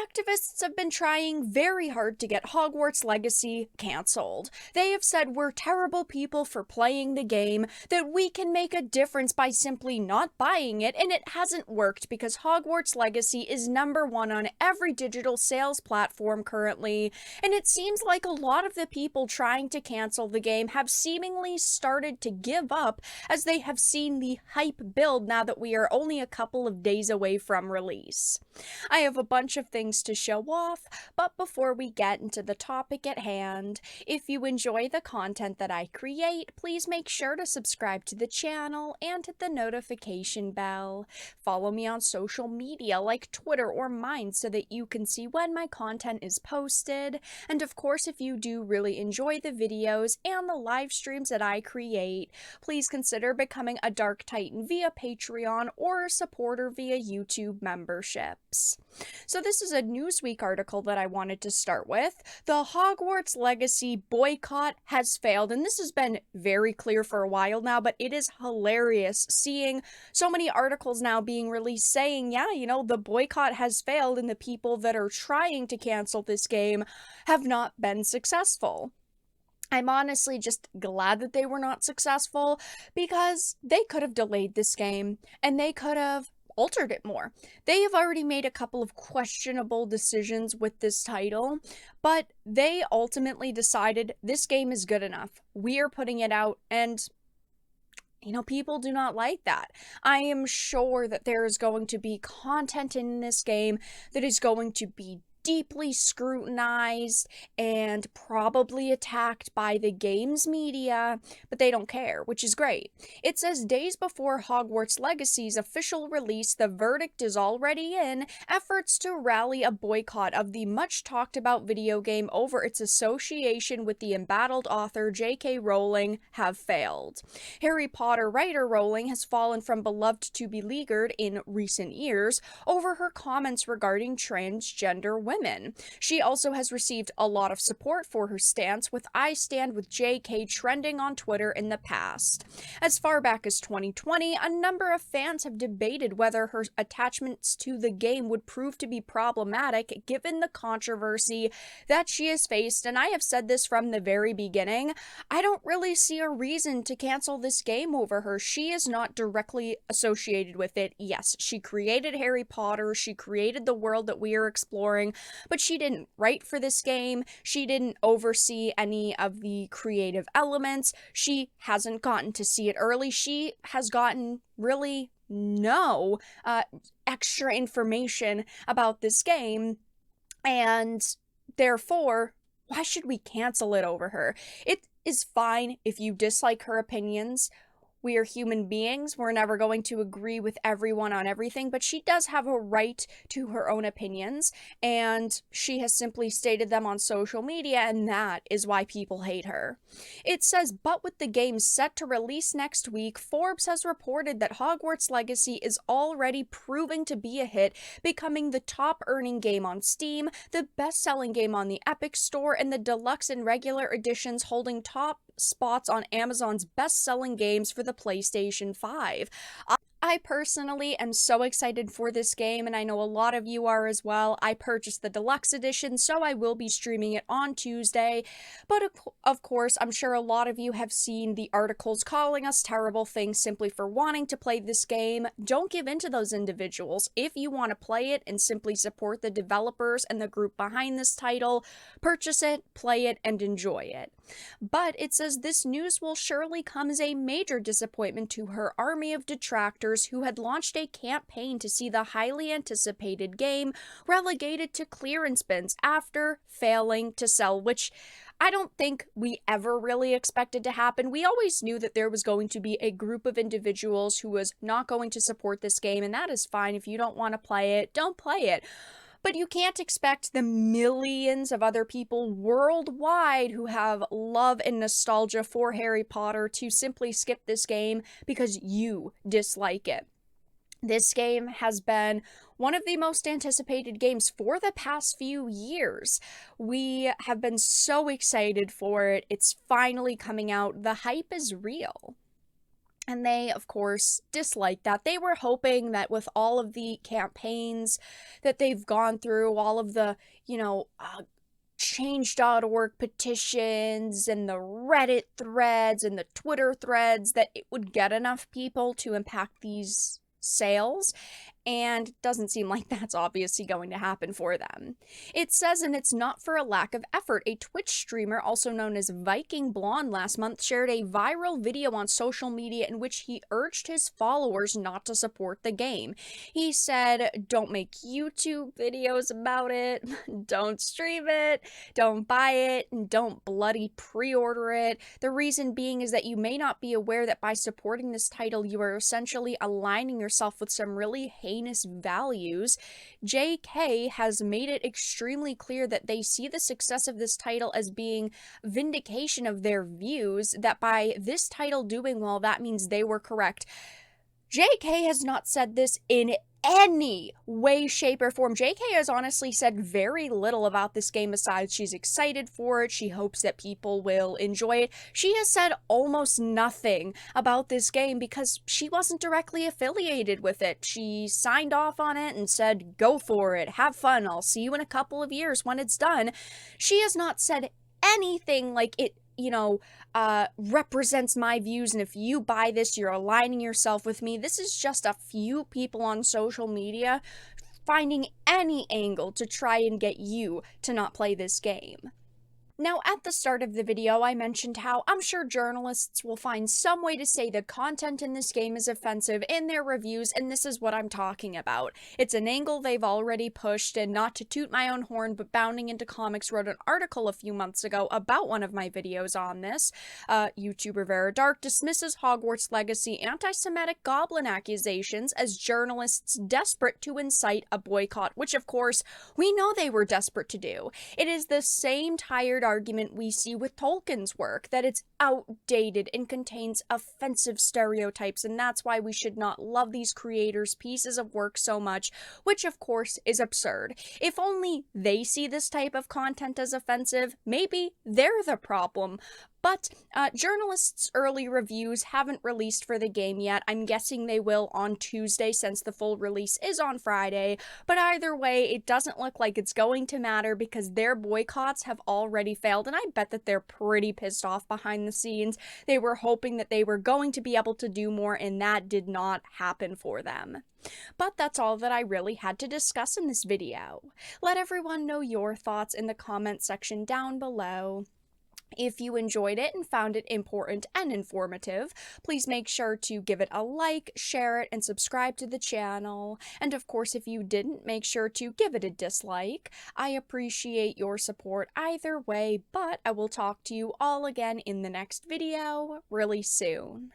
activists have been trying very hard to get Hogwarts Legacy cancelled. They have said we're terrible people for playing the game, that we can make a difference by simply not buying it, and it hasn't worked because Hogwarts Legacy is #1 on every digital sales platform currently, and it seems like a lot of the people trying to cancel the game have seemingly started to give up as they have seen the hype build now that we are only a couple of days away from release. I have a bunch of things to show off, but before we get into the topic at hand, if you enjoy the content that I create, please make sure to subscribe to the channel and hit the notification bell. Follow me on social media like Twitter or mine so that you can see when my content is posted. And of course, if you do really enjoy the videos and the live streams that I create, please consider becoming a Dark Titan via Patreon or a supporter via YouTube memberships. So this is a Newsweek article that I wanted to start with. The Hogwarts Legacy boycott has failed, and this has been very clear for a while now, but it is hilarious seeing so many articles now being released saying, yeah, the boycott has failed and the people that are trying to cancel this game have not been successful. I'm honestly just glad that they were not successful because they could have delayed this game and they could have altered it more. They have already made a couple of questionable decisions with this title, but they ultimately decided this game is good enough. We are putting it out, and people do not like that. I am sure that there is going to be content in this game that is going to be deeply scrutinized and probably attacked by the game's media, but they don't care, which is great. It says days before Hogwarts Legacy's official release, the verdict is already in. Efforts to rally a boycott of the much talked about video game over its association with the embattled author J.K. Rowling have failed. Harry Potter writer Rowling has fallen from beloved to beleaguered in recent years over her comments regarding transgender women. She also has received a lot of support for her stance, with "I stand with JK" trending on Twitter in the past. As far back as 2020, a number of fans have debated whether her attachments to the game would prove to be problematic given the controversy that she has faced, and I have said this from the very beginning. I don't really see a reason to cancel this game over her. She is not directly associated with it. Yes, she created Harry Potter, she created the world that we are exploring, but she didn't write for this game. She didn't oversee any of the creative elements. She hasn't gotten to see it early. She has gotten really no extra information about this game, and therefore, why should we cancel it over her? It is fine if you dislike her opinions. We are human beings. We're never going to agree with everyone on everything, but she does have a right to her own opinions, and she has simply stated them on social media, and that is why people hate her. It says, but with the game set to release next week, Forbes has reported that Hogwarts Legacy is already proving to be a hit, becoming the top-earning game on Steam, the best-selling game on the Epic Store, and the deluxe and regular editions holding top spots on Amazon's best-selling games for the PlayStation 5. I personally am so excited for this game, and I know a lot of you are as well. I purchased the deluxe edition, so I will be streaming it on Tuesday. But of course, I'm sure a lot of you have seen the articles calling us terrible things simply for wanting to play this game. Don't give in to those individuals. If you want to play it and simply support the developers and the group behind this title, purchase it, play it, and enjoy it. But it says this news will surely come as a major disappointment to her army of detractors who had launched a campaign to see the highly anticipated game relegated to clearance bins after failing to sell, which I don't think we ever really expected to happen. We always knew that there was going to be a group of individuals who was not going to support this game, and that is fine. If you don't want to play it, don't play it. But you can't expect the millions of other people worldwide who have love and nostalgia for Harry Potter to simply skip this game because you dislike it. This game has been one of the most anticipated games for the past few years. We have been so excited for it. It's finally coming out. The hype is real. And they, of course, disliked that. They were hoping that with all of the campaigns that they've gone through, all of the, change.org petitions and the Reddit threads and the Twitter threads, that it would get enough people to impact these sales, and doesn't seem like that's obviously going to happen for them. It says, and it's not for a lack of effort, a Twitch streamer, also known as Viking Blonde, last month shared a viral video on social media in which he urged his followers not to support the game. He said, don't make YouTube videos about it, don't stream it, don't buy it, and don't bloody pre-order it. The reason being is that you may not be aware that by supporting this title, you are essentially aligning yourself with some really heinous values. JK has made it extremely clear that they see the success of this title as being vindication of their views, that by this title doing well, that means they were correct. JK has not said this in any way, shape, or form. JK has honestly said very little about this game besides she's excited for it, she hopes that people will enjoy it. She has said almost nothing about this game because she wasn't directly affiliated with it. She signed off on it and said, go for it, have fun, I'll see you in a couple of years when it's done. She has not said anything like it represents my views, and if you buy this, you're aligning yourself with me. This is just a few people on social media finding any angle to try and get you to not play this game. Now, at the start of the video, I mentioned how I'm sure journalists will find some way to say the content in this game is offensive in their reviews, and this is what I'm talking about. It's an angle they've already pushed, and not to toot my own horn, but Bounding Into Comics wrote an article a few months ago about one of my videos on this. YouTuber Vara dismisses Hogwarts Legacy anti-Semitic goblin accusations as journalists desperate to incite a boycott, which of course, we know they were desperate to do. It is the same tired argument we see with Tolkien's work, that it's outdated and contains offensive stereotypes, and that's why we should not love these creators' pieces of work so much, which of course is absurd. If only they see this type of content as offensive, maybe they're the problem. But journalists' early reviews haven't released for the game yet. I'm guessing they will on Tuesday since the full release is on Friday. But either way, it doesn't look like it's going to matter because their boycotts have already failed. And I bet that they're pretty pissed off behind the scenes. They were hoping that they were going to be able to do more, and that did not happen for them. But that's all that I really had to discuss in this video. Let everyone know your thoughts in the comment section down below. If you enjoyed it and found it important and informative, please make sure to give it a like, share it, and subscribe to the channel. And of course, if you didn't, make sure to give it a dislike. I appreciate your support either way, but I will talk to you all again in the next video really soon.